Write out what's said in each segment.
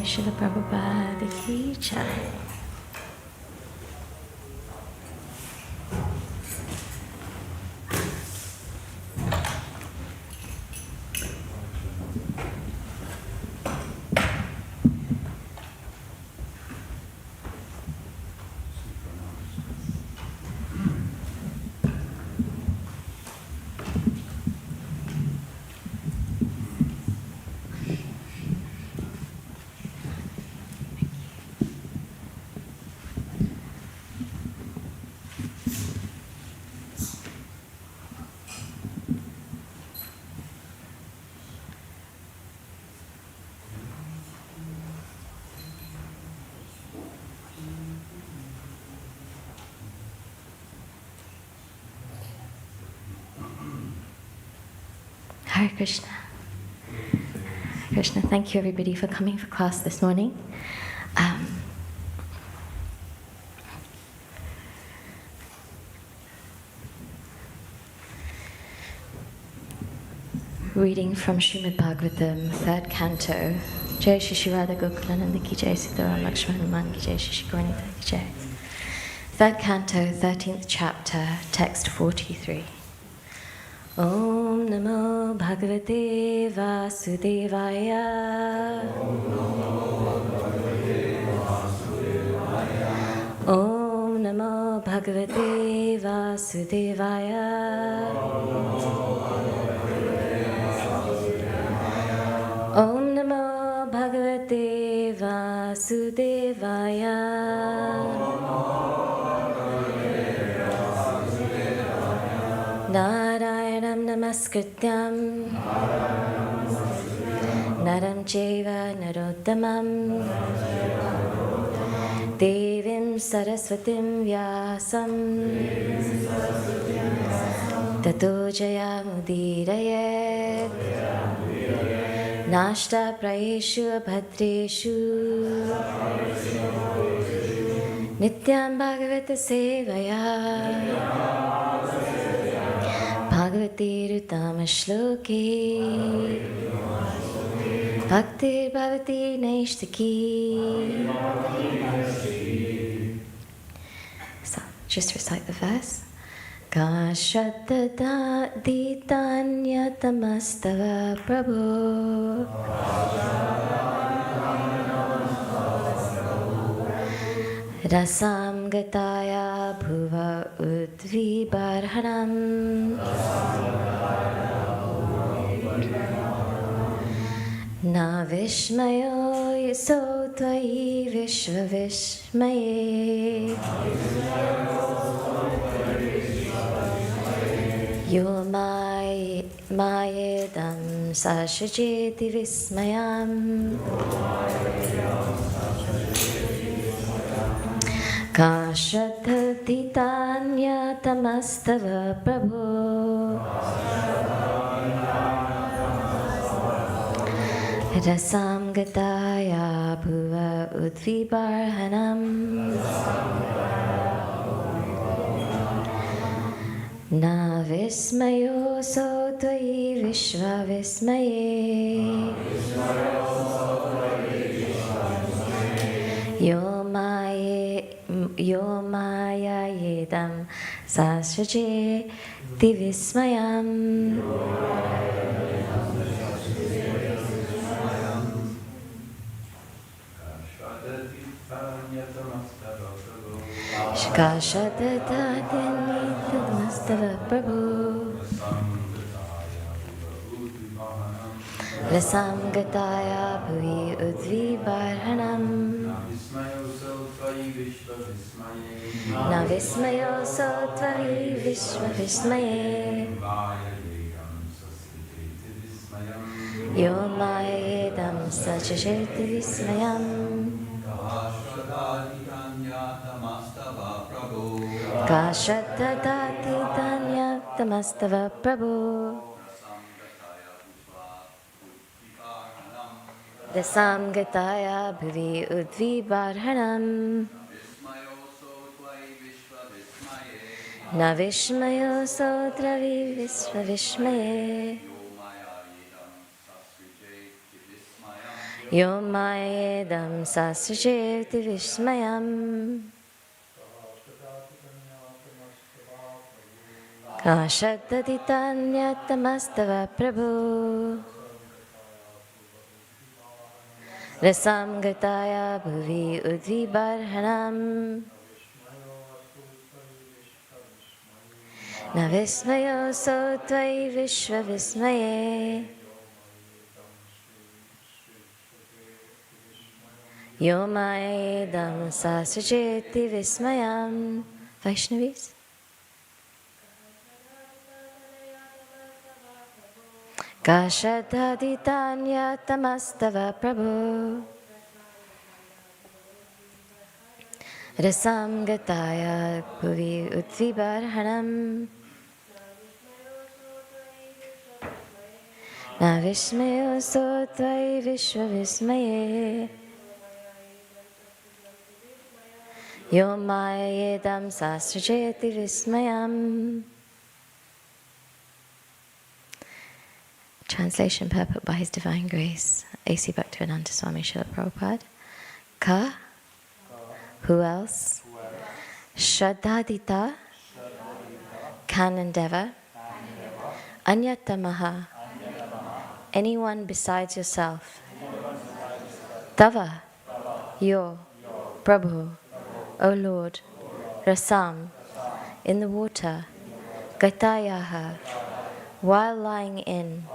Jai Srila Prabhupada Ki Jai. Hare Krishna. Krishna, thank you everybody for coming for class this morning. Reading from Srimad Bhagavatam, 3rd canto. Jai Shri Radha Gokulananda Ki Jai, Sitaram Lakshman Hanuman Ki Jai, Shri Gauranga Ki Jai. 3rd canto, 13th chapter, text 43. Om Namo Bhagavate Vasudevaya. Om Namo Bhagavate Vasudevaya. Om Namo Bhagavate Vasudevaya. Narayanam Namaskrityam Naram Chaiva Narottamam Devim Saraswatim Vyasam Tato Jayamudirayet Nashta Prayeshu Bhadreshu Nityam Bhagavata Sevaya Bhagavati Rutama Shloki Bhaktir Bhavati Naishtaki. So, just recite the verse. Kashaddha Ditanya Tamastava Prabhu Rasam Gataya Bhuva Udvi Barhanam Na Vishmayo Yaso Tvai Vishva Vishmaye Yo Mayedam Sashajeti Vismayam Kashaddha Tamastava Prabhu Rasam Gataya Bhuva Udvi Barhanam Na Vismayo So Tvai Vishva Vismaye Yo Maya Yedam Sasraje Divismayam. Shkashadadadinitadamastava Prabhu Rasam Gataya Bhuvi Udvi Barhanam Na Vismayo So Tvai Vishva Vismaye Yo Mayedam Sachasheti Vismayam Kashaddha Tamastava Prabhu Rasam Gataya Bhuvi Udvi Barhanam Na Vishmayo So Tvai Vishva Vishmaye Yo mayedam sasajevti vismayam. Kashaddaditanyattamastava prabhu. Rasam gataya bhuvi udvibarhanam. Navismayo sotvai vishva vismaye. Yo mayedam sasajeti vismayam. Vaishnavis. Kashadaditanyattamastava prabhu. Rasam gataya bhuvi udvibarhanam. Navismayo sotvai vishva vismaye. Yo mayedam sasajeti vismayam. Translation purport by His Divine Grace, A.C. Bhaktivedanta Swami Srila Prabhupada. Ka, who else? Shraddhadita, can endeavor. Anyatamaha, anyone besides yourself. Tava, your, Prabhu, O Lord. Rasam, in the water. Gatayaha, while lying in.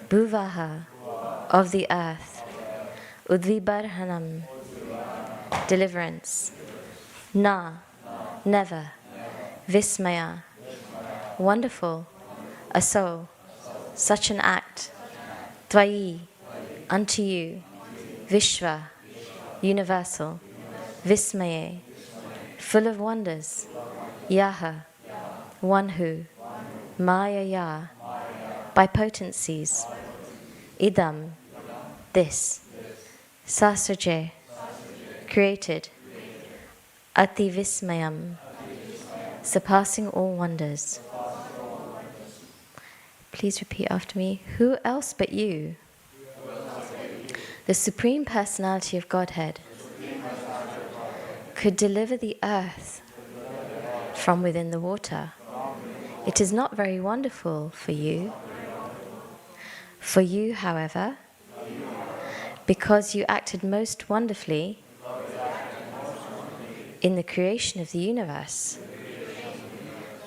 Bhuvaha, of the earth. Udvibarhanam, deliverance. Na, never. Vismaya, wonderful. Aso, such an act. Tvayi, unto you. Vishva, universal. Vismaye, full of wonders. Yaha, one who. Maya, by potencies. Idam, this. Sasraje, created. Ati vismayam, surpassing all wonders. Please repeat after me. Who else but you? The Supreme Personality of Godhead could deliver the earth from within the water. It is not very wonderful for you. For you, however, because you acted most wonderfully in the creation of the universe,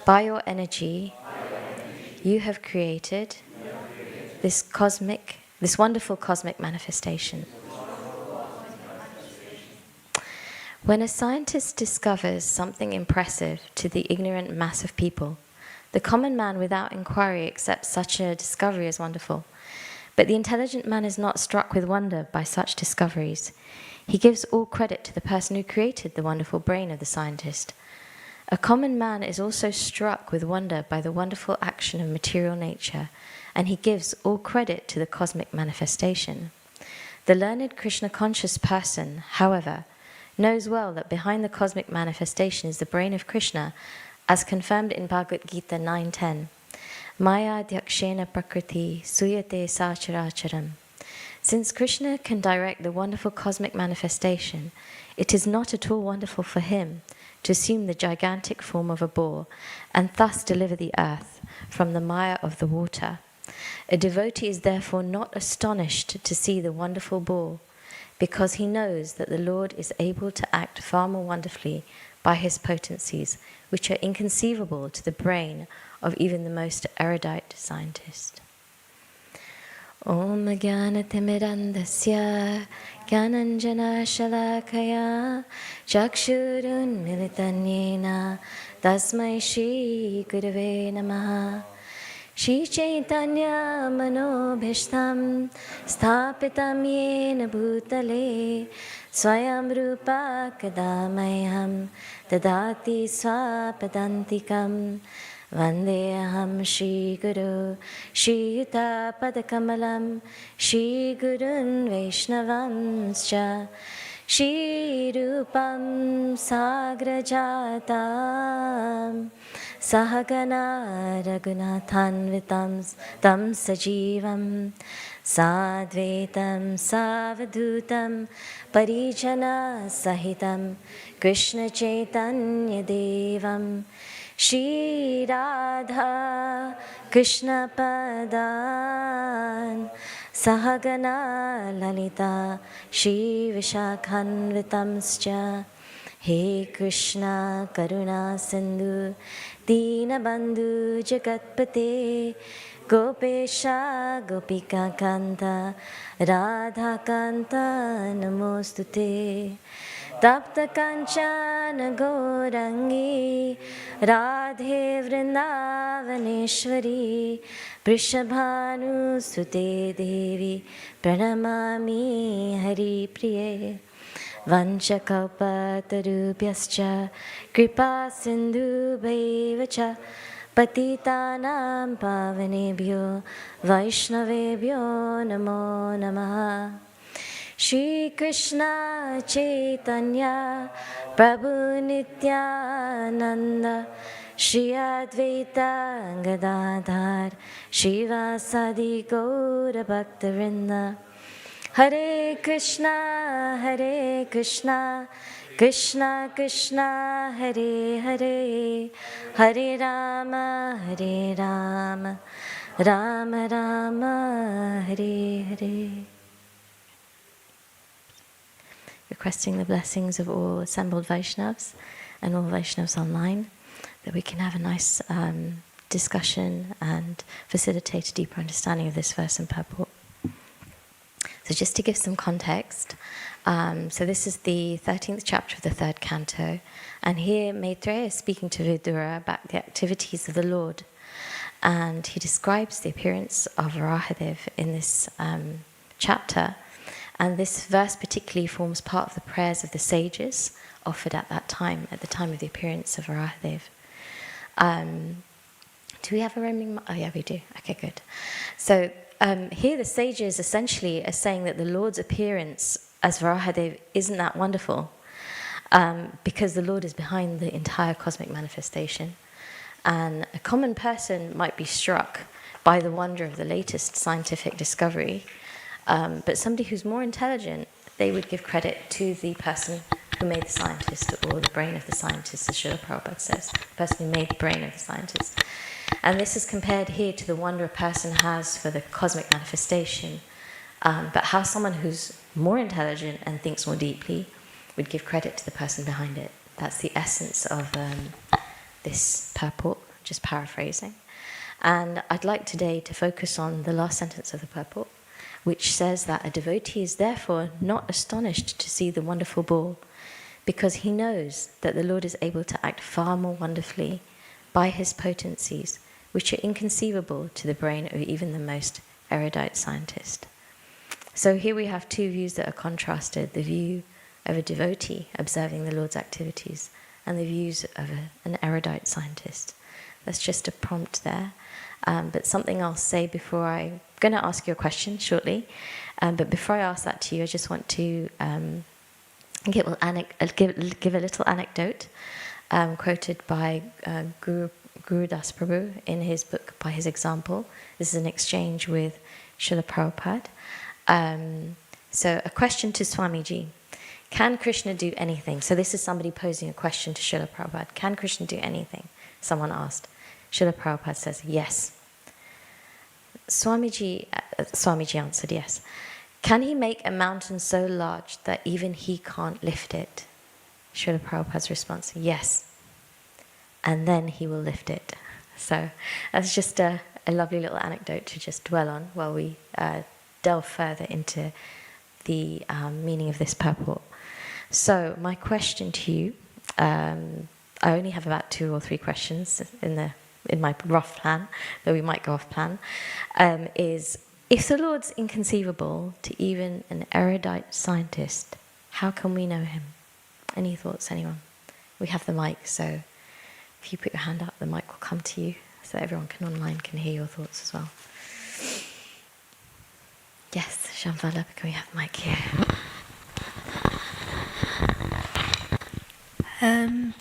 by your energy, you have created this wonderful cosmic manifestation. When a scientist discovers something impressive to the ignorant mass of people, the common man without inquiry accepts such a discovery as wonderful. But the intelligent man is not struck with wonder by such discoveries. He gives all credit to the person who created the wonderful brain of the scientist. A common man is also struck with wonder by the wonderful action of material nature, and he gives all credit to the cosmic manifestation. The learned Krishna-conscious person, however, knows well that behind the cosmic manifestation is the brain of Krishna, as confirmed in Bhagavad Gita 9:10. Maya dyakshena prakriti suyate sacharacharam. Since Krishna can direct the wonderful cosmic manifestation, it is not at all wonderful for him to assume the gigantic form of a boar and thus deliver the earth from the mire of the water. A devotee is therefore not astonished to see the wonderful boar, because he knows that the Lord is able to act far more wonderfully by his potencies, which are inconceivable to the brain of even the most erudite scientist. Om Jnanatimidandasya Jnananjana Shalakaya Chakshurun Militanyena Tasmai Shri Gurave Namaha. Shri Chaitanya Manobhishtam Sthapitam Yena Bhutale Swayam Rupa Kadamayam Dadati Swapadantikam Vandeham Shri Guru Shri Yuta Padakamalam Shri Gurun Vaishnavamscha Shri Rupam Sagrajatam Sahagana Raghunathanvitam Tam Sajivam Sadvaitam Savadhutam Parijana Sahitam Krishna Chaitanya Devam Shri Radha Krishna Padan Sahagana Lalita Shri Vishakhanvitamscha He Krishna Karuna Sindhu Deenabandhu Jagatpate Gopesha Gopika Kanta Radha Kanta Namostute Tapta Kanchana Gaurangi Radhe Vrindavaneshwari Prishabhanu Sute Devi Pranamami Hari Priye Vanchakalpatarubhyascha Kripa Sindhu Bhaivacha Patitanam Pavanebhyo Vaishnavebhyo Namo Namaha Shri Krishna Chaitanya Prabhu Nityananda Shri Advaita Gadadhar Shivasadi Gaura Bhaktavinda Hare Krishna Krishna Krishna Hare Hare Hare Rama Rama Rama Hare Hare. Requesting the blessings of all assembled Vaishnavas and all Vaishnavas online, that we can have a nice discussion and facilitate a deeper understanding of this verse and purport. So just to give some context, so this is the 13th chapter of the 3rd canto, and here Maitreya is speaking to Vidura about the activities of the Lord, and he describes the appearance of Varahadev in this chapter, and this verse particularly forms part of the prayers of the sages offered at that time, at the time of the appearance of Varahadev. Do we have a roaming? Oh yeah, we do. Okay, good. So here the sages essentially are saying that the Lord's appearance as Varahadev isn't that wonderful, because the Lord is behind the entire cosmic manifestation. And a common person might be struck by the wonder of the latest scientific discovery, but somebody who's more intelligent, they would give credit to the person who made the scientist, or the brain of the scientist, as Srila Prabhupada says, the person who made the brain of the scientist. And this is compared here to the wonder a person has for the cosmic manifestation, but how someone who's more intelligent and thinks more deeply would give credit to the person behind it. That's the essence of this purport, just paraphrasing. And I'd like today to focus on the last sentence of the purport, which says that a devotee is therefore not astonished to see the wonderful ball, because he knows that the Lord is able to act far more wonderfully by his potencies, which are inconceivable to the brain of even the most erudite scientist. So here we have two views that are contrasted, the view of a devotee observing the Lord's activities and the views of an erudite scientist. That's just a prompt there. But something I'll say before I'm going to ask you a question shortly. But before I ask that to you, I just want to give a little anecdote quoted by Guru Das Prabhu in his book, By His Example. This is an exchange with Srila Prabhupada. So a question to Swamiji. Can Krishna do anything? So this is somebody posing a question to Srila Prabhupada. Can Krishna do anything? Someone asked. Srila Prabhupada says, yes. Swamiji answered, yes. Can he make a mountain so large that even he can't lift it? Srila Prabhupada's response, yes. And then he will lift it. So that's just a lovely little anecdote to just dwell on while we delve further into the meaning of this purport. So my question to you, I only have about 2 or 3 questions in my rough plan, though we might go off plan, is if the Lord's inconceivable to even an erudite scientist, how can we know him? Any thoughts, anyone? We have the mic, so if you put your hand up, the mic will come to you so that everyone online can hear your thoughts as well. Yes, Shambhala, can we have the mic here?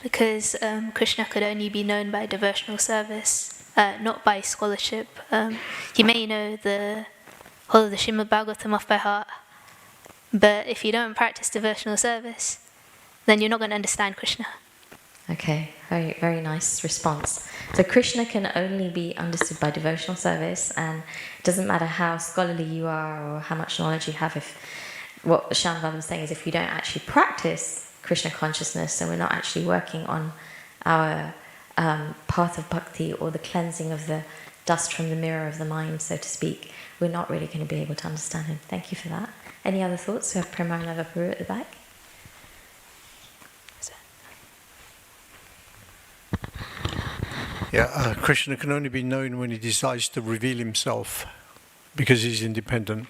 Because Krishna could only be known by devotional service, not by scholarship. You may know the all of the Srimad Bhagavatam off by heart. But if you don't practice devotional service, then you're not going to understand Krishna. Okay, very, very nice response. So Krishna can only be understood by devotional service, and it doesn't matter how scholarly you are or how much knowledge you have. If what Shanbhav was saying is, if you don't actually practice Krishna consciousness, and we're not actually working on our path of bhakti or the cleansing of the dust from the mirror of the mind, so to speak, we're not really going to be able to understand him. Thank you for that. Any other thoughts? We have Premanava Puru at the back. Yeah, Krishna can only be known when he decides to reveal himself, because he's independent.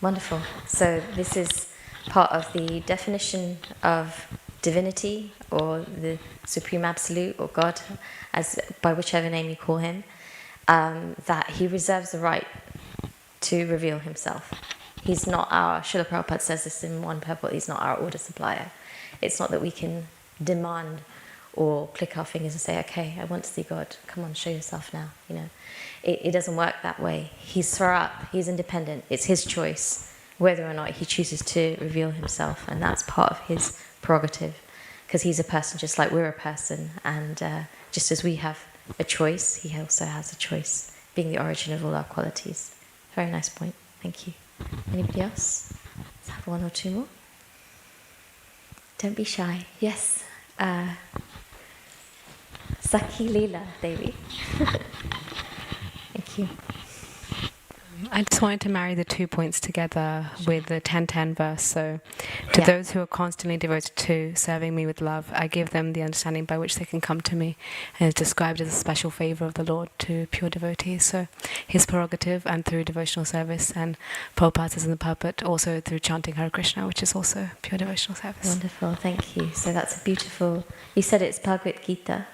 Wonderful. So this is part of the definition of divinity, or the Supreme Absolute, or God, as by whichever name you call him, that he reserves the right to reveal himself. He's not our, Srila Prabhupada says this in one purport, he's not our order supplier. It's not that we can demand or click our fingers and say, okay, I want to see God, come on, show yourself now. You know, it doesn't work that way. He's Swarup, he's independent. It's his choice whether or not he chooses to reveal himself, and that's part of his prerogative, because he's a person just like we're a person, and just as we have a choice, he also has a choice, being the origin of all our qualities. Very nice point. Thank you. Anybody else? Let's have one or two more. Don't be shy. Yes. Sakhi Leela Devi. Thank you. I just wanted to marry the 2 points together with the 10:10 verse. So, to Yeah. those who are constantly devoted to serving me with love, I give them the understanding by which they can come to me. And it's described as a special favor of the Lord to pure devotees. So, his prerogative, and through devotional service, and Prabhupada says in the purport, also through chanting Hare Krishna, which is also pure devotional service. Wonderful. Thank you. So that's a beautiful. You said it's Bhagavad Gita.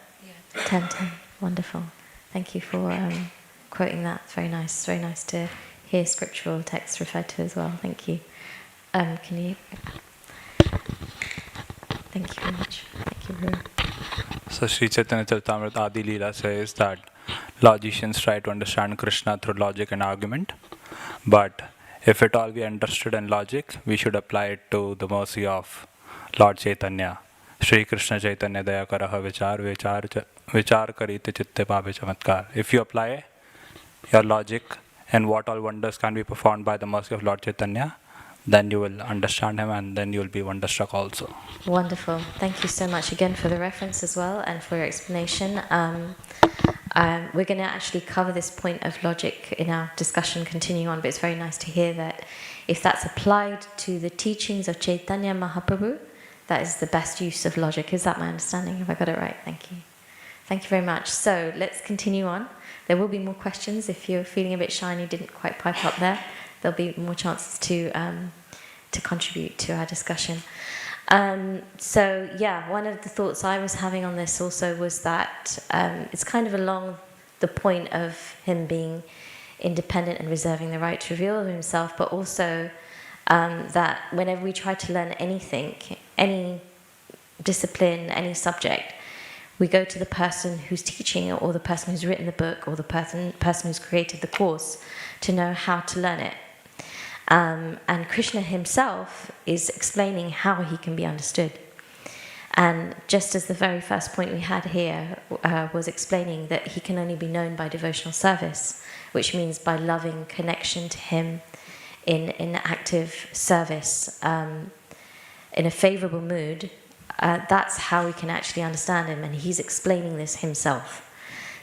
10:10. Wonderful. Thank you for quoting that. It's very nice. It's very nice to hear scriptural texts referred to as well. Thank you. Can you? Thank you very much. Thank you, Ruru. So Sri Chaitanya Charitamrita Adi Leela says that logicians try to understand Krishna through logic and argument, but if at all we understood in logic, we should apply it to the mercy of Lord Chaitanya. Shri Krishna Chaitanya Daya Karaha Vichar Karite Chitte Pave Chamatkar. If you apply your logic and what all wonders can be performed by the mercy of Lord Chaitanya, then you will understand him, and then you will be wonderstruck also. Wonderful. Thank you so much again for the reference as well, and for your explanation. We're going to actually cover this point of logic in our discussion continuing on, but it's very nice to hear that if that's applied to the teachings of Chaitanya Mahaprabhu, that is the best use of logic. Is that my understanding? Have I got it right? Thank you. Thank you very much. So let's continue on. There will be more questions. If you're feeling a bit shy and you didn't quite pipe up there, there'll be more chances to contribute to our discussion. So yeah, one of the thoughts I was having on this also was that it's kind of along the point of him being independent and reserving the right to reveal himself, but also that whenever we try to learn anything, any discipline, any subject, we go to the person who's teaching it, or the person who's written the book, or the person who's created the course, to know how to learn it. And Krishna himself is explaining how he can be understood. And just as the very first point we had here was explaining that he can only be known by devotional service, which means by loving connection to him in active service, in a favorable mood, that's how we can actually understand him, and he's explaining this himself.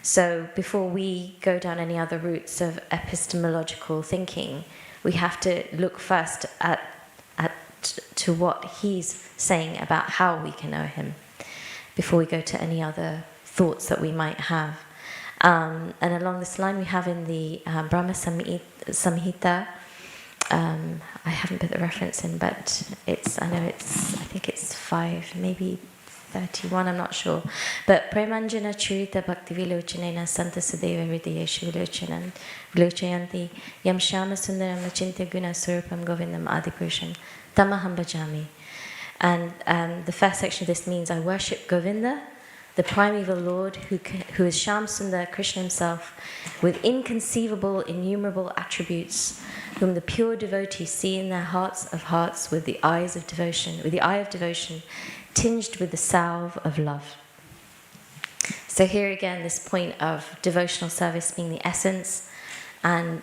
So before we go down any other routes of epistemological thinking, we have to look first to what he's saying about how we can know him, before we go to any other thoughts that we might have. And along this line, we have in the Brahma Samhita, I haven't put the reference in, but I think it's 5, maybe 31, I'm not sure. But Premanjana Churita Bhakti Vilochanena Santa Sadeva Hridayeshu Vilochanan Vilochayanti Yam Shama Sundaram Achintya Guna Surupam Govindam Adipurusham Tamaham Bhajami. And the first section of this means I worship Govinda, the primeval Lord who is Shamsundar Krishna himself, with inconceivable, innumerable attributes, whom the pure devotees see in their hearts of hearts with the eye of devotion, tinged with the salve of love. So here again, this point of devotional service being the essence and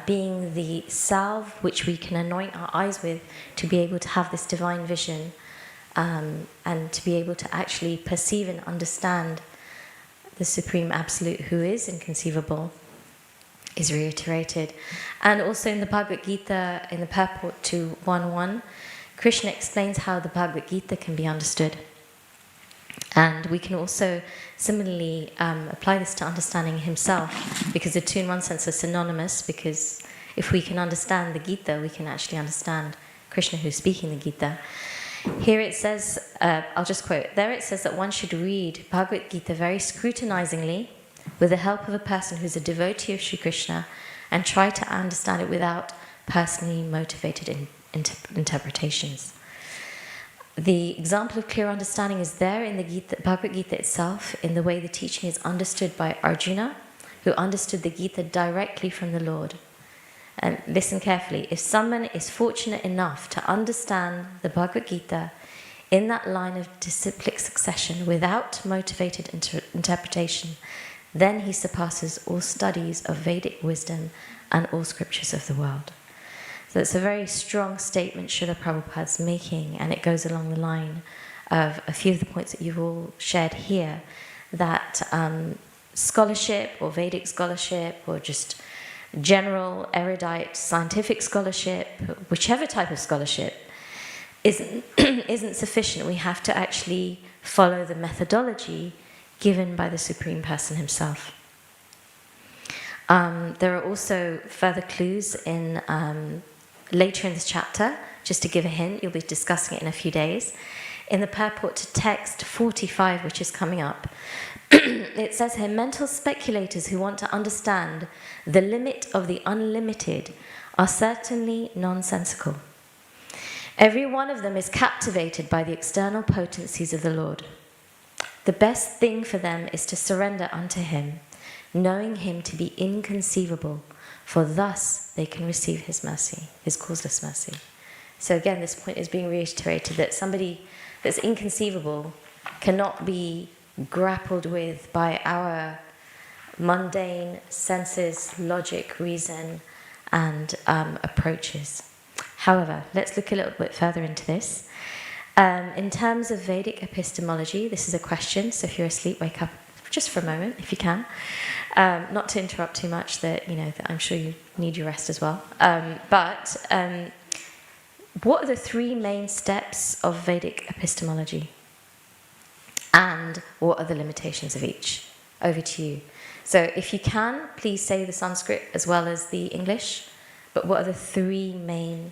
being the salve which we can anoint our eyes with to be able to have this divine vision and to be able to actually perceive and understand the Supreme Absolute who is inconceivable is reiterated. And also in the Bhagavad Gita, in the purport to 1.1, Krishna explains how the Bhagavad Gita can be understood. And we can also similarly apply this to understanding himself, because the two in one sense are synonymous, because if we can understand the Gita, we can actually understand Krishna who's speaking the Gita. Here it says, I'll just quote, there it says that one should read Bhagavad Gita very scrutinizingly with the help of a person who's a devotee of Sri Krishna and try to understand it without personally motivated interpretations. The example of clear understanding is there in the Bhagavad Gita itself, in the way the teaching is understood by Arjuna, who understood the Gita directly from the Lord. And listen carefully, if someone is fortunate enough to understand the Bhagavad Gita in that line of disciplic succession without motivated interpretation, then he surpasses all studies of Vedic wisdom and all scriptures of the world. So it's a very strong statement Srila Prabhupada's making, and it goes along the line of a few of the points that you've all shared here, that scholarship or Vedic scholarship or just general erudite scientific scholarship, whichever type of scholarship, isn't sufficient. We have to actually follow the methodology given by the Supreme Person himself. There are also further clues in later in this chapter. Just to give a hint, you'll be discussing it in a few days. In the purport to text 45, which is coming up, it says here, mental speculators who want to understand the limit of the unlimited are certainly nonsensical. Every one of them is captivated by the external potencies of the Lord. The best thing for them is to surrender unto him, knowing him to be inconceivable, for thus they can receive his mercy, his causeless mercy. So again, this point is being reiterated, that somebody that's inconceivable cannot be grappled with by our mundane senses, logic, reason, and approaches. However, let's look a little bit further into this. In terms of Vedic epistemology, this is a question, so if you're asleep, wake up just for a moment, if you can. Not to interrupt too much, that I'm sure you need your rest as well. But what are the three main steps of Vedic epistemology? And what are the limitations of each? Over to you. So if you can, please say the Sanskrit as well as the English. But what are the three main...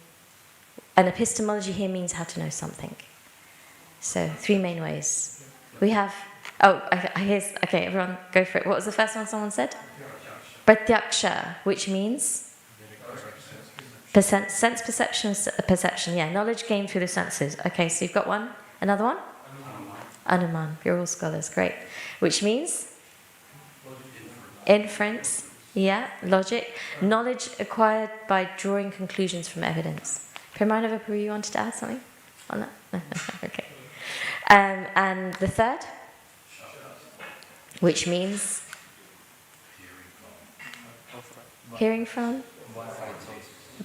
And epistemology here means how to know something. So, three main ways. We have... Okay, everyone go for it. What was the first one someone said? Pratyaksha, which means? Sense perception, yeah. Knowledge gained through the senses. Okay, so you've got one. Another one? Anuman. You're all scholars, great. Which means? Inference. Yeah, logic. Knowledge acquired by drawing conclusions from evidence. Pramanavapuru, you wanted to add something on that? No, okay. And the third? Which means? Hearing from?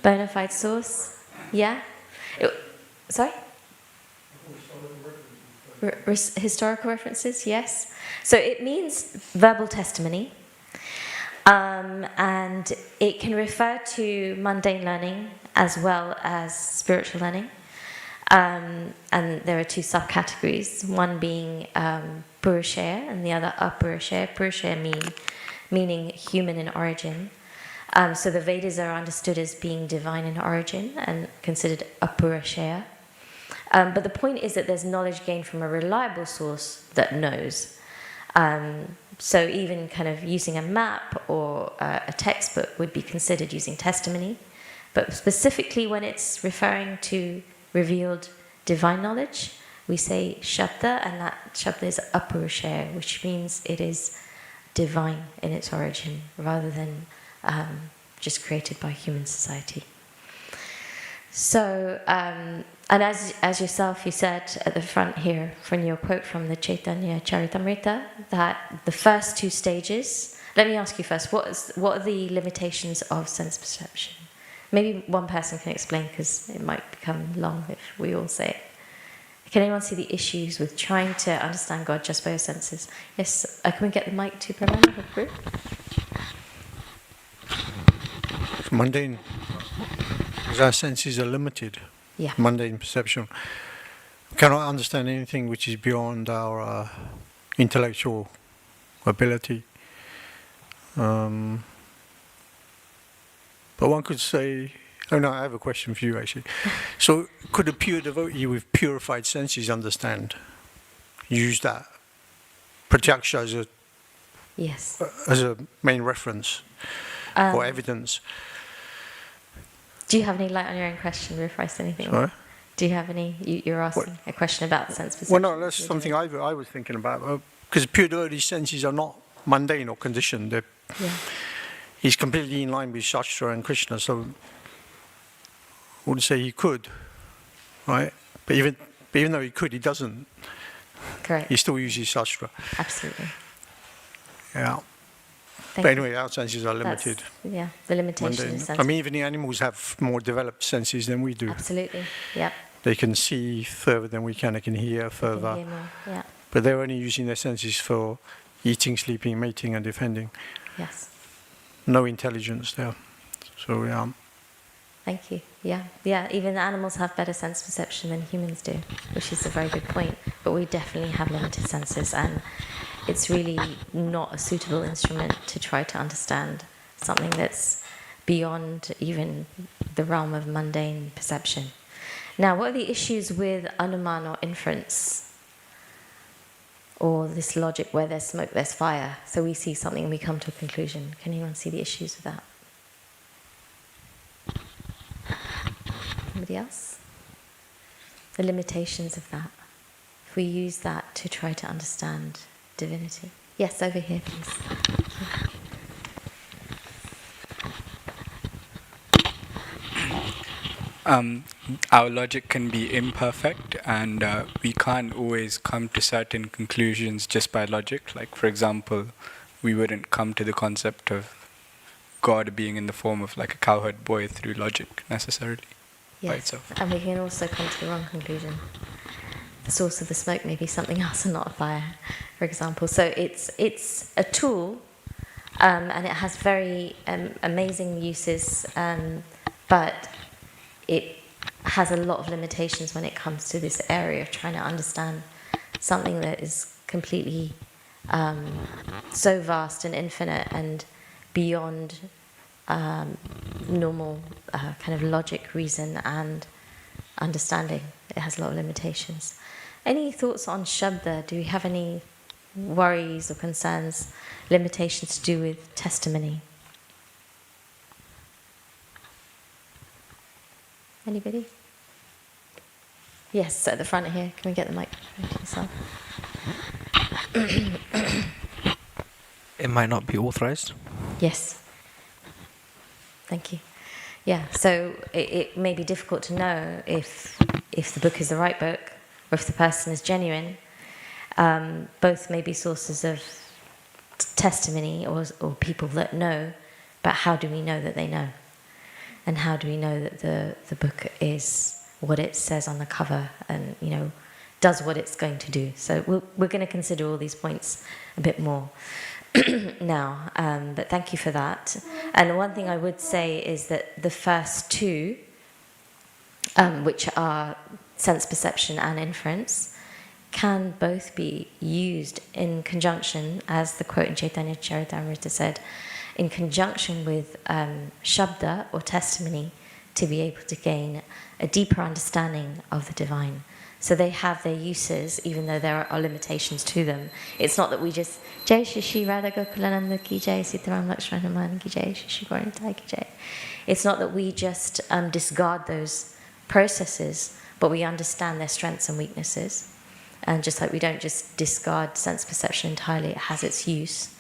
Bona fide source. Yeah? Sorry? Historical references, yes. So it means verbal testimony. And it can refer to mundane learning as well as spiritual learning. And there are two subcategories, one being Purushaya and the other Apurusheya. Purushaya meaning human in origin. So the Vedas are understood as being divine in origin and considered Apurusheya. But the point is that there's knowledge gained from a reliable source that knows. So even kind of using a map or a textbook would be considered using testimony. But specifically when it's referring to revealed divine knowledge, we say Shabda, and that Shabda is Apurusha, which means it is divine in its origin, rather than just created by human society. So, and as yourself, you said at the front here, from your quote from the Chaitanya Charitamrita, that the first two stages. Let me ask you first: what are the limitations of sense perception? Maybe one person can explain, because it might become long if we all say it. Can anyone see the issues with trying to understand God just by your senses? Yes. Can we get the mic to Brahman? Mundane. Because our senses are limited. Yeah. Mundane perception. We cannot understand anything which is beyond our intellectual ability. But one could say, oh no, I have a question for you actually. So could a pure devotee with purified senses understand? Use that pratyaksha as a main reference or evidence? Do you have any light on your own question before I say anything? Sorry? Do you have any? You're asking a question about the sense perception. Well, no, that's something I was thinking about. Because pure devotee senses are not mundane or conditioned. He's completely in line with Shastra and Krishna, so I would say he could, right? But even though he could, he doesn't. Correct. He still uses Shastra. Absolutely. Yeah. Thank But you. anyway, our senses are limited. The limitation in sense. I mean, even the animals have more developed senses than we do. Absolutely. Yep. They can see further than we can. They can hear further. Can hear more. Yeah. But they're only using their senses for eating, sleeping, mating, and defending. Yes. No intelligence there. So yeah. Thank you. Yeah. Even the animals have better sense perception than humans do, which is a very good point. But we definitely have limited senses, and it's really not a suitable instrument to try to understand something that's beyond even the realm of mundane perception. Now, what are the issues with anuman or inference? Or this logic where there's smoke, there's fire. So we see something and we come to a conclusion. Can anyone see the issues with that? Anybody else? The limitations of that. If we use that to try to understand divinity. Yes, over here, please. Our logic can be imperfect, and we can't always come to certain conclusions just by logic. Like, for example, we wouldn't come to the concept of God being in the form of like a cowherd boy through logic necessarily by itself. And we can also come to the wrong conclusion. The source of the smoke may be something else and not a fire, for example. So it's a tool, and it has very amazing uses, but it has a lot of limitations when it comes to this area of trying to understand something that is completely so vast and infinite and beyond normal kind of logic, reason, and understanding. It has a lot of limitations. Any thoughts on Shabda? Do we have any worries or concerns, limitations to do with testimony? Anybody? Yes, at the front here. Can we get the microphone to yourself? It might not be authorized. Yes. Thank you. Yeah, so it may be difficult to know if the book is the right book or if the person is genuine. Both may be sources of testimony or people that know, but how do we know that they know? And how do we know that the book is what it says on the cover and, does what it's going to do? So we're going to consider all these points a bit more now, but thank you for that. And one thing I would say is that the first two, which are sense perception and inference, can both be used in conjunction, as the quote in Chaitanya Charitamrita said, in conjunction with Shabda or testimony, to be able to gain a deeper understanding of the divine. So they have their uses, even though there are limitations to them. It's not that we just Jai Shishi Radha Gokulananda Ki Jai Sitaram Lakshman Hanuman Ki Jai Shishi Gauranitai Ki Jai. It's not that we just discard those processes, but we understand their strengths and weaknesses. And just like we don't just discard sense perception entirely, it has its use,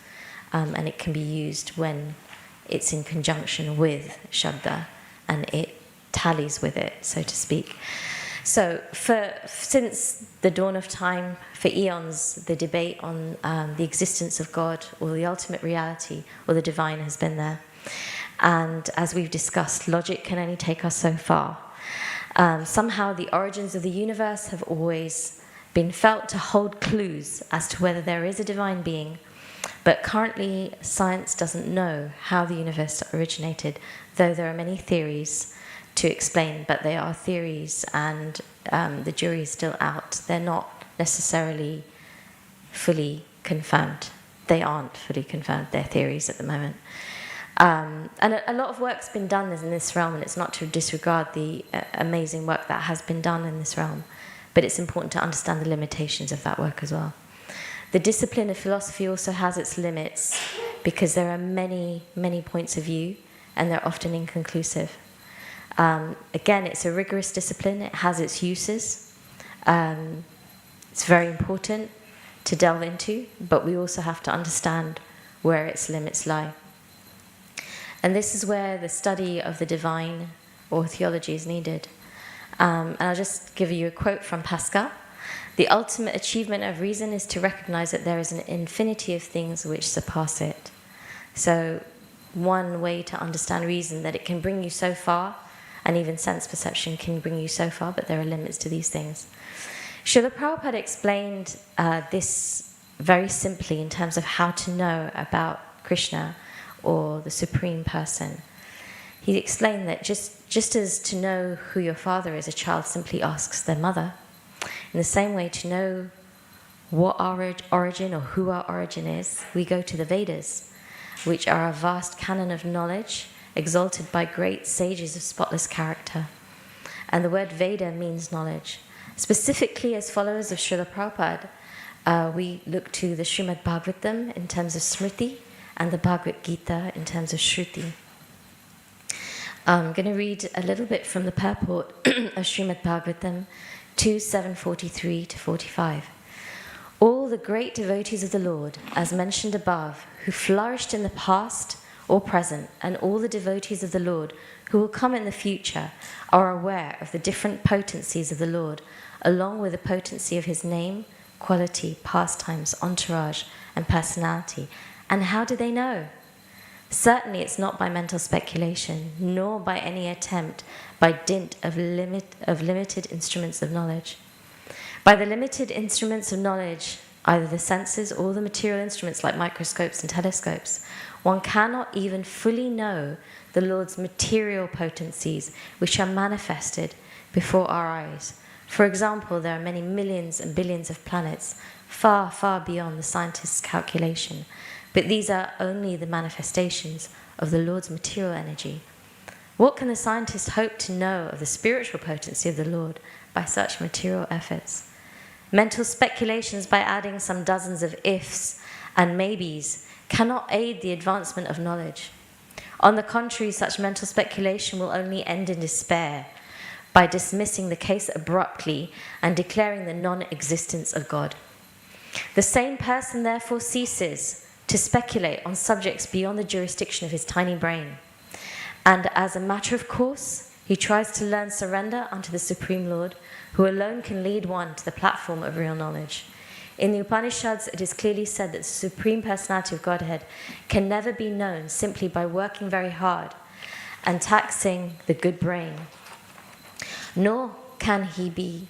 and it can be used when it's in conjunction with Shabda, and it tallies with it, so to speak. So since the dawn of time, for eons, the debate on the existence of God or the ultimate reality or the divine has been there. And as we've discussed, logic can only take us so far. Somehow the origins of the universe have always been felt to hold clues as to whether there is a divine being, but currently science doesn't know how the universe originated, though there are many theories to explain, but they are theories, and the jury is still out. They're not necessarily fully confirmed. They aren't fully confirmed. They're theories at the moment. And a lot of work's been done in this realm, and it's not to disregard the amazing work that has been done in this realm, but it's important to understand the limitations of that work as well. The discipline of philosophy also has its limits, because there are many, many points of view, and they're often inconclusive. Again, it's a rigorous discipline. It has its uses. It's very important to delve into, but we also have to understand where its limits lie. And this is where the study of the divine or theology is needed. And I'll just give you a quote from Pascal. The ultimate achievement of reason is to recognize that there is an infinity of things which surpass it. So one way to understand reason, that it can bring you so far, and even sense perception can bring you so far, but there are limits to these things. Srila Prabhupada explained this very simply in terms of how to know about Krishna or the Supreme Person. He explained that just as to know who your father is, a child simply asks their mother, in the same way, to know what our origin or who our origin is, we go to the Vedas, which are a vast canon of knowledge exalted by great sages of spotless character. And the word Veda means knowledge. Specifically, as followers of Srila Prabhupada, we look to the Srimad Bhagavatam in terms of Smriti, and the Bhagavad Gita in terms of Shruti. I'm going to read a little bit from the purport of Srimad Bhagavatam 2:743 to 45. All the great devotees of the Lord, as mentioned above, who flourished in the past or present, and all the devotees of the Lord who will come in the future, are aware of the different potencies of the Lord, along with the potency of his name, quality, pastimes, entourage, and personality. And how do they know? Certainly it's not by mental speculation, nor by any attempt by dint of limited instruments of knowledge. By the limited instruments of knowledge, either the senses or the material instruments like microscopes and telescopes, one cannot even fully know the Lord's material potencies which are manifested before our eyes. For example, there are many millions and billions of planets, far, far beyond the scientist's calculation, but these are only the manifestations of the Lord's material energy. What can the scientist hope to know of the spiritual potency of the Lord by such material efforts? Mental speculations by adding some dozens of ifs and maybes cannot aid the advancement of knowledge. On the contrary, such mental speculation will only end in despair by dismissing the case abruptly and declaring the non-existence of God. The sane person therefore ceases to speculate on subjects beyond the jurisdiction of his tiny brain. And as a matter of course, he tries to learn surrender unto the Supreme Lord, who alone can lead one to the platform of real knowledge. In the Upanishads, it is clearly said that the Supreme Personality of Godhead can never be known simply by working very hard and taxing the good brain. Nor can he be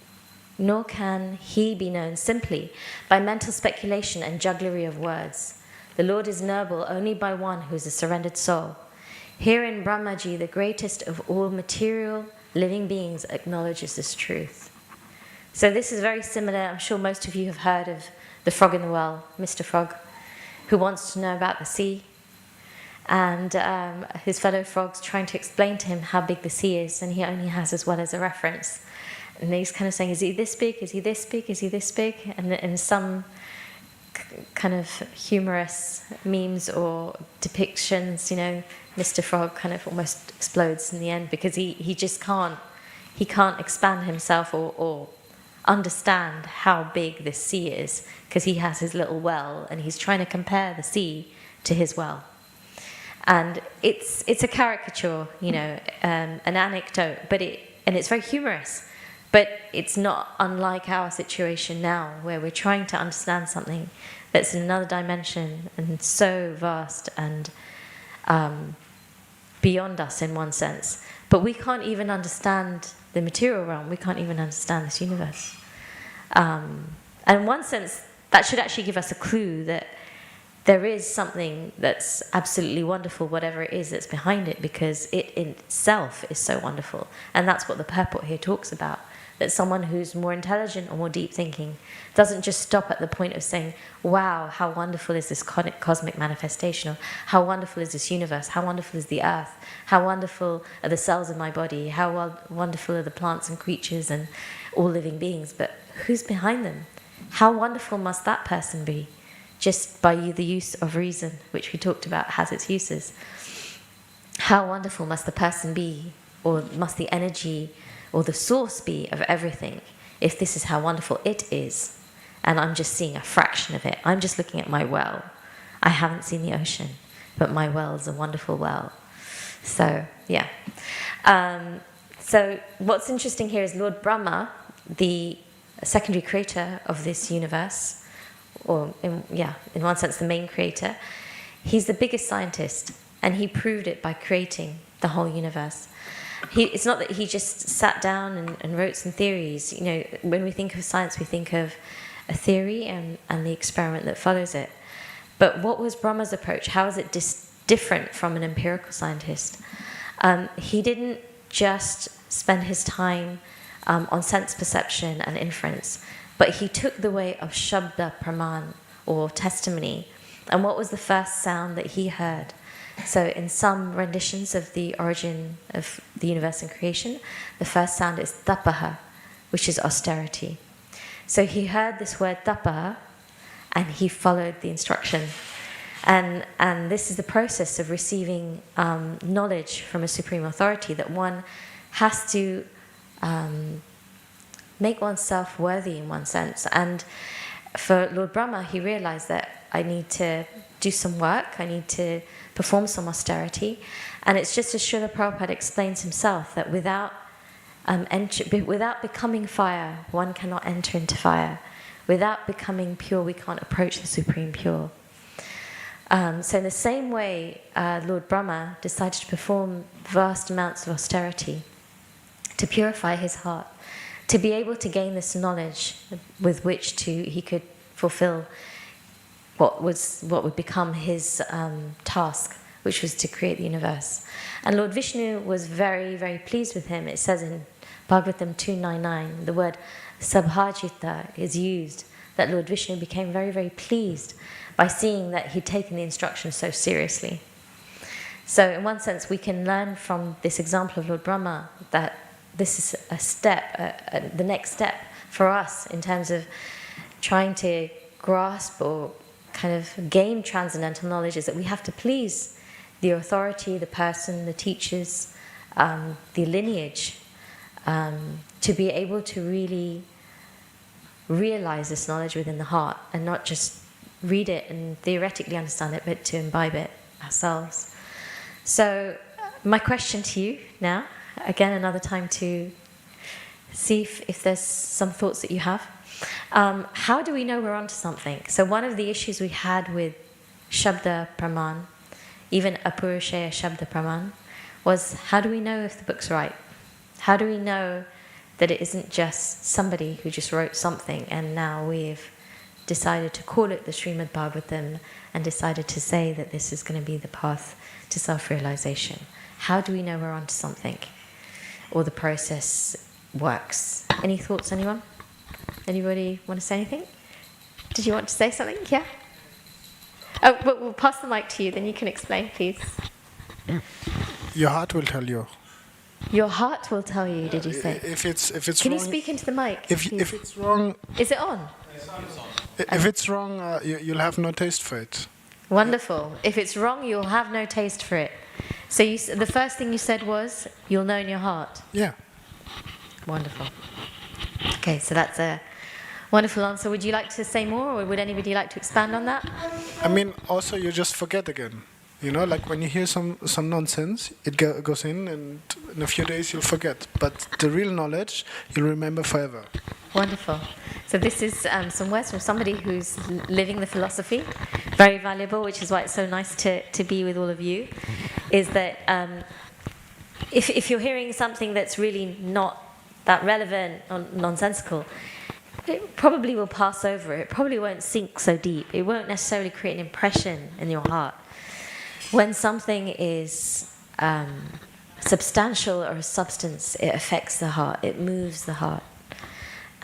known simply by mental speculation and jugglery of words. The Lord is knowable only by one who is a surrendered soul. Herein Brahmaji, the greatest of all material living beings, acknowledges this truth. So this is very similar. I'm sure most of you have heard of the frog in the well, Mr. Frog, who wants to know about the sea. And his fellow frogs trying to explain to him how big the sea is, and he only has as well as a reference. And he's kind of saying, is he this big? Is he this big? Is he this big? And in some kind of humorous memes or depictions, Mr. Frog kind of almost explodes in the end, because he just can't expand himself or understand how big this sea is, because he has his little well and he's trying to compare the sea to his well. And it's a caricature, an anecdote, and it's very humorous. But it's not unlike our situation now, where we're trying to understand something that's in another dimension and so vast and beyond us in one sense. But we can't even understand the material realm. We can't even understand this universe. And in one sense, that should actually give us a clue that there is something that's absolutely wonderful, whatever it is that's behind it, because it in itself is so wonderful. And that's what the purport here talks about. That someone who's more intelligent or more deep thinking doesn't just stop at the point of saying, wow, how wonderful is this cosmic manifestation, or how wonderful is this universe, how wonderful is the earth, how wonderful are the cells in my body, how wonderful are the plants and creatures and all living beings, but who's behind them? How wonderful must that person be? Just by the use of reason, which we talked about has its uses. How wonderful must the person be, or must the energy or the source be of everything, if this is how wonderful it is, and I'm just seeing a fraction of it. I'm just looking at my well. I haven't seen the ocean, but my well is a wonderful well. So, yeah. So what's interesting here is Lord Brahma, the secondary creator of this universe, or in one sense the main creator, he's the biggest scientist, and he proved it by creating the whole universe. It's not that he just sat down and wrote some theories. When we think of science, we think of a theory and the experiment that follows it. But what was Brahma's approach? How is it different from an empirical scientist? He didn't just spend his time on sense perception and inference, but he took the way of Shabda Praman, or testimony. And what was the first sound that he heard? So in some renditions of the origin of the universe and creation, the first sound is tapaha, which is austerity. So he heard this word tapaha, and he followed the instruction. And this is the process of receiving knowledge from a supreme authority, that one has to make oneself worthy in one sense. And for Lord Brahma, he realized that I need to do some work, I need to perform some austerity. And it's just as Srila Prabhupada explains himself, that without becoming fire, one cannot enter into fire. Without becoming pure, we can't approach the Supreme Pure. So in the same way, Lord Brahma decided to perform vast amounts of austerity to purify his heart, to be able to gain this knowledge with which he could fulfill what would become his task, which was to create the universe. And Lord Vishnu was very, very pleased with him. It says in Bhagavatam 299, the word sabhajita is used, that Lord Vishnu became very, very pleased by seeing that he'd taken the instructions so seriously. So in one sense, we can learn from this example of Lord Brahma that this is a step, the next step for us in terms of trying to grasp or kind of gain transcendental knowledge, is that we have to please the authority, the person, the teachers, the lineage, to be able to really realize this knowledge within the heart, and not just read it and theoretically understand it, but to imbibe it ourselves. So my question to you now, again another time to see if there's some thoughts that you have. How do we know we're onto something? So one of the issues we had with Shabda Praman, even Apurusheya Shabda Praman, was how do we know if the book's right? How do we know that it isn't just somebody who just wrote something and now we've decided to call it the Srimad Bhagavatam and decided to say that this is going to be the path to self-realization? How do we know we're onto something, or the process works? Any thoughts, anyone? Anybody want to say anything? Did you want to say something? Yeah? Oh, we'll pass the mic to you, then you can explain, please. Your heart will tell you. Your heart will tell you, did you say? If it's Can wrong, you speak into the mic? if it's wrong, Is it on? if it's wrong, you'll have no taste for it. Wonderful. If it's wrong, you'll have no taste for it. So the first thing you said was, you'll know in your heart. Yeah. Wonderful. Okay, so that's a wonderful answer. Would you like to say more, or would anybody like to expand on that? I mean, also you just forget again. You know, like when you hear some nonsense, it goes in, and in a few days you'll forget. But the real knowledge, you'll remember forever. Wonderful. So this is some words from somebody who's living the philosophy. Very valuable, which is why it's so nice to be with all of you. Is that if you're hearing something that's really not that relevant or nonsensical, it probably will pass over. It probably won't sink so deep. It won't necessarily create an impression in your heart. When something is substantial or a substance, it affects the heart. It moves the heart.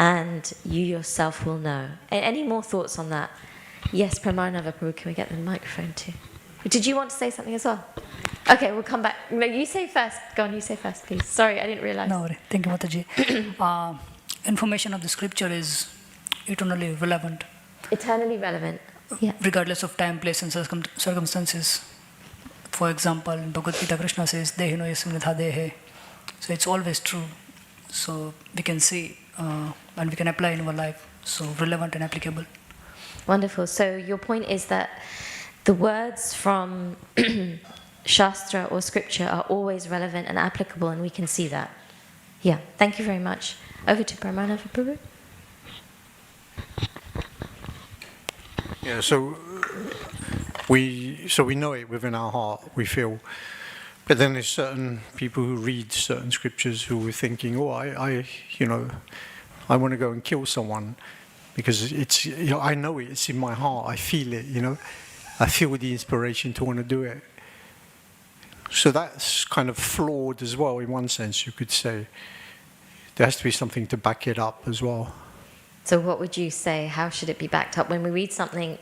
And you yourself will know. Any more thoughts on that? Yes, Pramarnava Prabhu, can we get the microphone too? Did you want to say something as well? Okay, we'll come back. No, you say first. Go on, you say first, please. Sorry, I didn't realize. No, thank you, Mataji. Information of the scripture is eternally relevant. Eternally relevant. Yeah. Regardless of time, place, and circumstances. For example, in Bhagavad Gita, Krishna says, Dehino yasmritha dehe. So it's always true. So we can see and we can apply in our life. So relevant and applicable. Wonderful. So your point is that the words from Shastra or scripture are always relevant and applicable, and we can see that. Yeah, thank you very much. Over to Pramarnava Prabhu. Yeah, so we know it within our heart, we feel. But then there's certain people who read certain scriptures who are thinking, oh, I want to go and kill someone because it's, I know it, it's in my heart, I feel it, I feel the inspiration to want to do it. So that's kind of flawed as well, in one sense, you could say. There has to be something to back it up as well. So what would you say? How should it be backed up? When we read something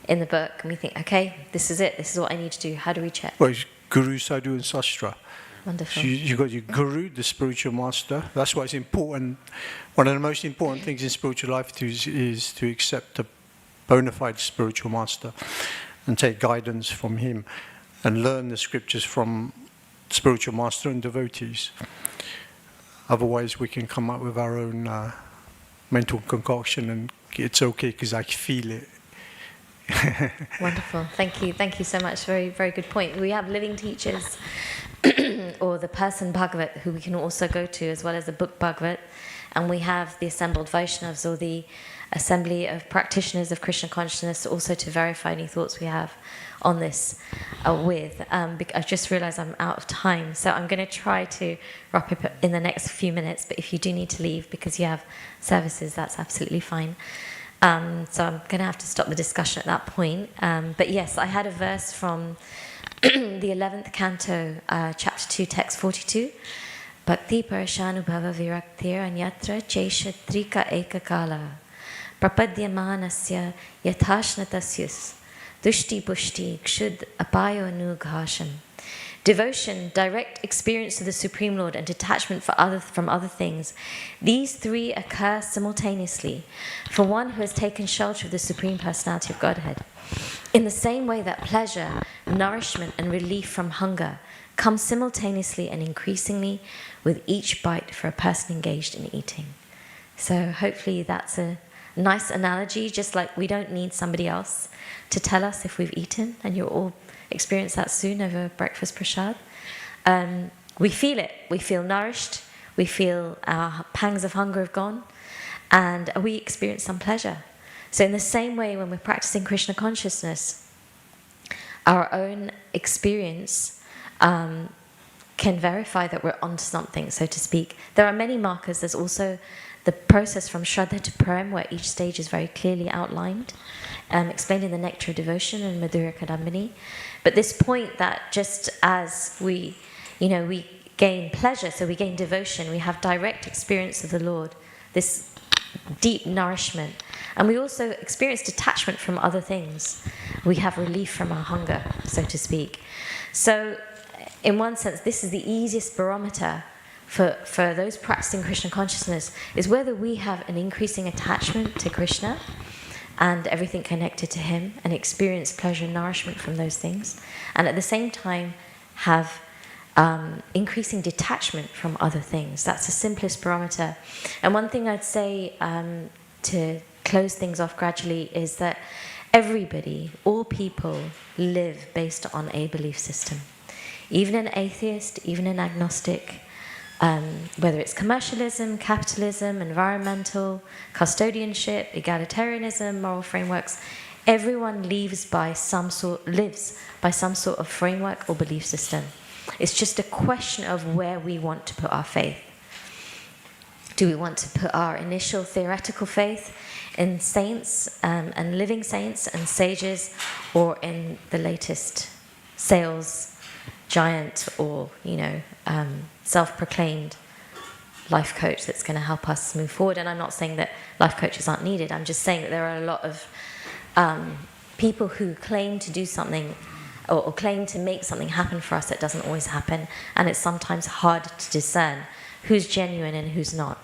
in the book and we think, okay, this is it, this is what I need to do, how do we check? Well, it's Guru, Sadhu and Sastra. Wonderful. So you've got your Guru, the spiritual master. That's why it's important. One of the most important things in spiritual life is to accept a bona fide spiritual master and take guidance from him and learn the scriptures from spiritual master and devotees. Otherwise, we can come up with our own mental concoction, and it's okay because I feel it. Wonderful. Thank you so much. Very, very good point. We have living teachers, or the person Bhagavat, who we can also go to, as well as the book Bhagavat, and we have the assembled Vaishnavas, or the assembly of practitioners of Krishna consciousness, also to verify any thoughts we have on this with. I just realised I'm out of time, so I'm going to try to wrap up in the next few minutes, but if you do need to leave because you have services, that's absolutely fine. So I'm going to have to stop the discussion at that point. But yes, I had a verse from the 11th canto, chapter 2, text 42. Bhakti parashanubhava viraktir anyatra cheshatrika ekakala prapadyamanasya yathashnatasyus dushti pushti kshud apayo nughasham. Devotion, direct experience of the Supreme Lord, and detachment from other things. These three occur simultaneously for one who has taken shelter of the Supreme Personality of Godhead. In the same way that pleasure, nourishment, and relief from hunger come simultaneously and increasingly with each bite for a person engaged in eating. So hopefully that's a nice analogy, just like we don't need somebody else to tell us if we've eaten, and you'll all experience that soon over breakfast prasad. We feel it. We feel nourished. We feel our pangs of hunger have gone, and we experience some pleasure. So in the same way, when we're practicing Krishna consciousness, our own experience can verify that we're onto something, so to speak. There are many markers. There's also the process from Shraddha to Prem, where each stage is very clearly outlined, explained in the Nectar of Devotion and Madhurya Kadambini. But this point that just as we gain pleasure, so we gain devotion, we have direct experience of the Lord, this deep nourishment. And we also experience detachment from other things. We have relief from our hunger, so to speak. So in one sense, this is the easiest barometer for those practicing Krishna consciousness, is whether we have an increasing attachment to Krishna and everything connected to him, and experience pleasure and nourishment from those things, and at the same time have increasing detachment from other things. That's the simplest barometer. And one thing I'd say to close things off gradually is that everybody, all people, live based on a belief system. Even an atheist, even an agnostic, whether it's commercialism, capitalism, environmental, custodianship, egalitarianism, moral frameworks, everyone lives by some sort of framework or belief system. It's just a question of where we want to put our faith. Do we want to put our initial theoretical faith in saints and living saints and sages, or in the latest sales giant or, self-proclaimed life coach that's going to help us move forward? And I'm not saying that life coaches aren't needed. I'm just saying that there are a lot of people who claim to do something or claim to make something happen for us that doesn't always happen, and it's sometimes hard to discern who's genuine and who's not.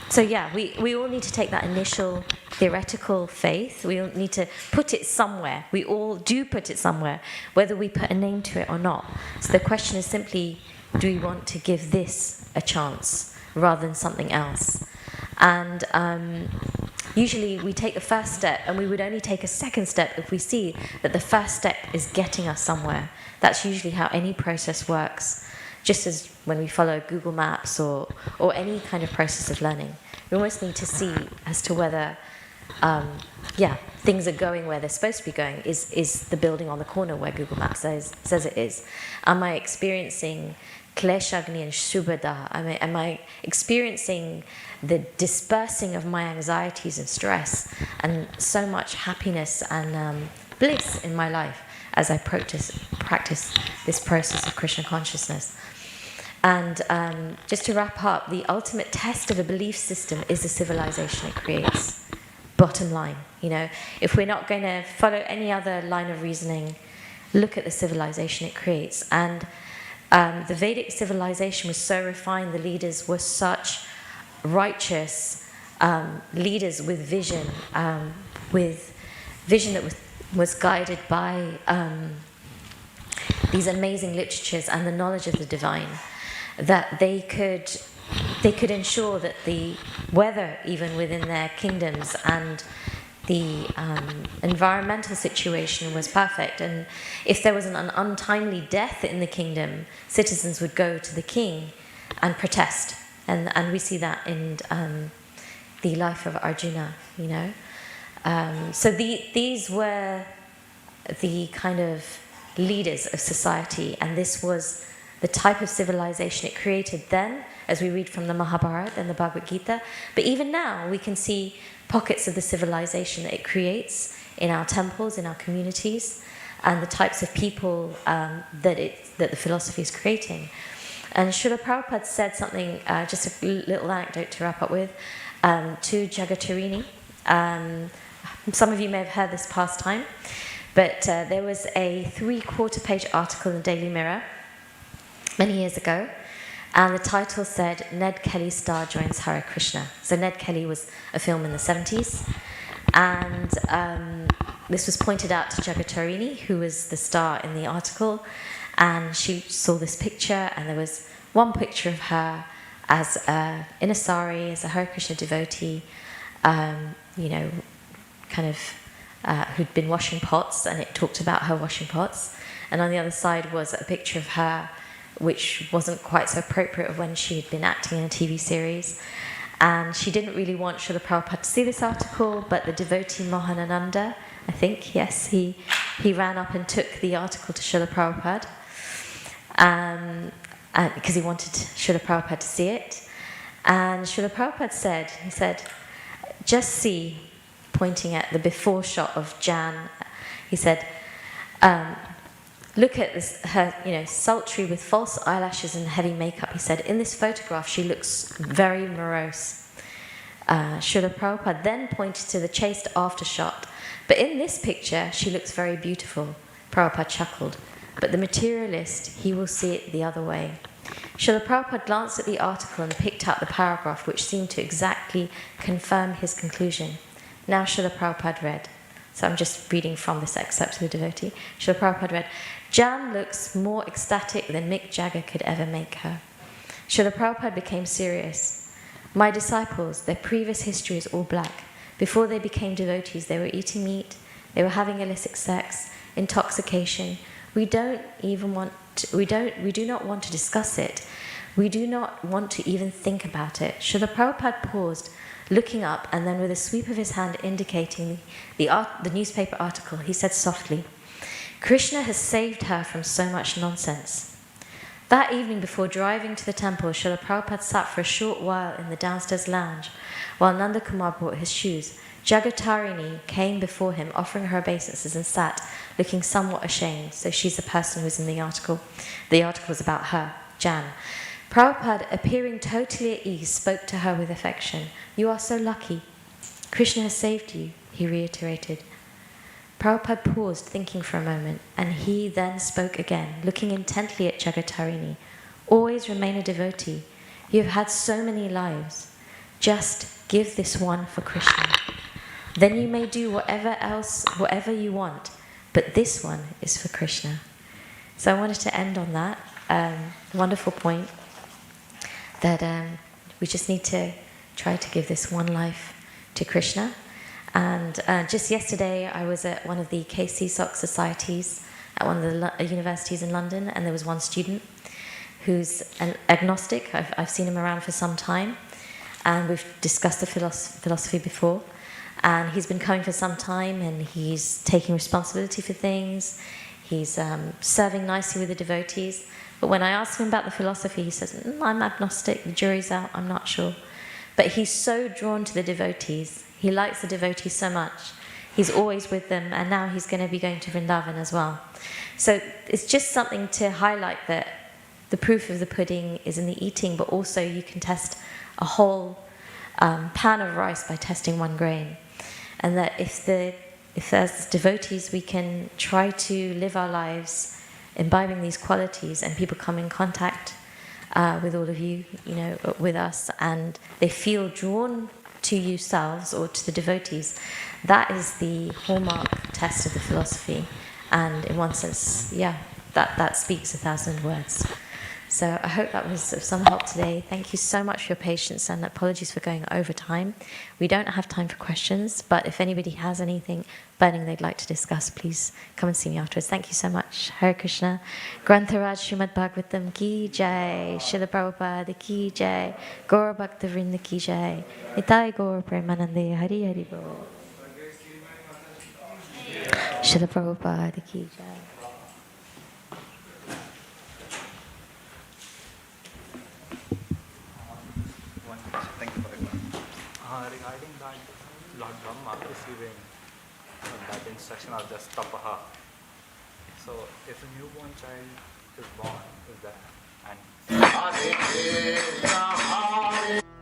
So yeah, we all need to take that initial theoretical faith. We all need to put it somewhere. We all do put it somewhere, whether we put a name to it or not. So the question is simply, do we want to give this a chance rather than something else? And usually we take the first step, and we would only take a second step if we see that the first step is getting us somewhere. That's usually how any process works. Just as when we follow Google Maps or any kind of process of learning, we almost need to see as to whether, things are going where they're supposed to be going. Is the building on the corner where Google Maps says it is? Am I experiencing kleshagni and shubhada? Am I experiencing the dispersing of my anxieties and stress and so much happiness and bliss in my life as I practice this process of Krishna consciousness? And just to wrap up, the ultimate test of a belief system is the civilization it creates. Bottom line, if we're not going to follow any other line of reasoning, look at the civilization it creates. And the Vedic civilization was so refined, the leaders were such righteous leaders with vision that was guided by these amazing literatures and the knowledge of the divine, that they could ensure that the weather, even within their kingdoms, and the environmental situation was perfect. And if there was an untimely death in the kingdom, citizens would go to the king and protest. And we see that in the life of Arjuna, So these were the kind of leaders of society, and this was the type of civilization it created then, as we read from the Mahabharata and the Bhagavad Gita. But even now, we can see pockets of the civilization that it creates in our temples, in our communities, and the types of people that the philosophy is creating. And Srila Prabhupada said something, just a little anecdote to wrap up with, to Jagatarini. Some of you may have heard this past time, but there was a 3/4 page article in the Daily Mirror many years ago, and the title said, Ned Kelly star joins Hare Krishna. So Ned Kelly was a film in the 70s, and this was pointed out to Jagatarini, who was the star in the article, and she saw this picture, and there was one picture of her as in a sari, as a Hare Krishna devotee, who'd been washing pots, and it talked about her washing pots. And on the other side was a picture of her which wasn't quite so appropriate of when she had been acting in a TV series. And she didn't really want Srila Prabhupada to see this article, but the devotee Mohanananda, I think, yes, he ran up and took the article to Srila Prabhupada, because he wanted Srila Prabhupada to see it. And Srila Prabhupada said, just see, pointing at the before shot of Jan, he said, look at this, her, sultry with false eyelashes and heavy makeup. He said, in this photograph, she looks very morose. Srila Prabhupada then pointed to the chaste after shot. But in this picture, she looks very beautiful. Prabhupada chuckled. But the materialist, he will see it the other way. Srila Prabhupada glanced at the article and picked out the paragraph which seemed to exactly confirm his conclusion. Now Srila Prabhupada read, So I'm just reading from this excerpt to the devotee. Srila Prabhupada read, Jan looks more ecstatic than Mick Jagger could ever make her. Srila Prabhupada became serious. My disciples, their previous history is all black. Before they became devotees, they were eating meat, they were having illicit sex, intoxication. We do not want to discuss it. We do not want to even think about it. Srila Prabhupada paused, looking up, and then with a sweep of his hand indicating the newspaper article, he said softly, Krishna has saved her from so much nonsense. That evening before driving to the temple, Srila Prabhupada sat for a short while in the downstairs lounge while Nanda Kumar brought his shoes. Jagatarini came before him, offering her obeisances, and sat, looking somewhat ashamed. So she's the person who was in the article. The article was about her, Jan. Prabhupada, appearing totally at ease, spoke to her with affection. You are so lucky. Krishna has saved you, he reiterated. Prabhupada paused, thinking for a moment, and he then spoke again, looking intently at Jagatarini. Always remain a devotee. You have had so many lives. Just give this one for Krishna. Then you may do whatever you want, but this one is for Krishna. So I wanted to end on that wonderful point that we just need to try to give this one life to Krishna. And just yesterday, I was at one of the KC Soc societies at one of the universities in London, and there was one student who's an agnostic. I've seen him around for some time, and we've discussed the philosophy before. And he's been coming for some time, and he's taking responsibility for things. He's serving nicely with the devotees. But when I ask him about the philosophy, he says, I'm agnostic, the jury's out, I'm not sure. But he's so drawn to the devotees. He likes the devotees so much. He's always with them, and now he's going to be going to Vrindavan as well. So it's just something to highlight that the proof of the pudding is in the eating, but also you can test a whole pan of rice by testing one grain. And that if as devotees we can try to live our lives imbibing these qualities, and people come in contact with all of you, with us, and they feel drawn to yourselves or to the devotees, that is the hallmark test of the philosophy. And in one sense, that speaks 1,000 words. So I hope that was of some help today. Thank you so much for your patience, and apologies for going over time. We don't have time for questions, but if anybody has anything burning they'd like to discuss, please come and see me afterwards. Thank you so much. Hare Krishna. Grantharaj Srimad Bhagavatam ki jai. Srila Prabhupada ki jai. Gaura Bhakta Vrinda ki jai. Nitai Gaura Premanande. Hari Hari Bol. Srila Prabhupada ki jai. Regarding that Lord Brahma receiving that instruction of just tapaha. So if a newborn child is born, is that and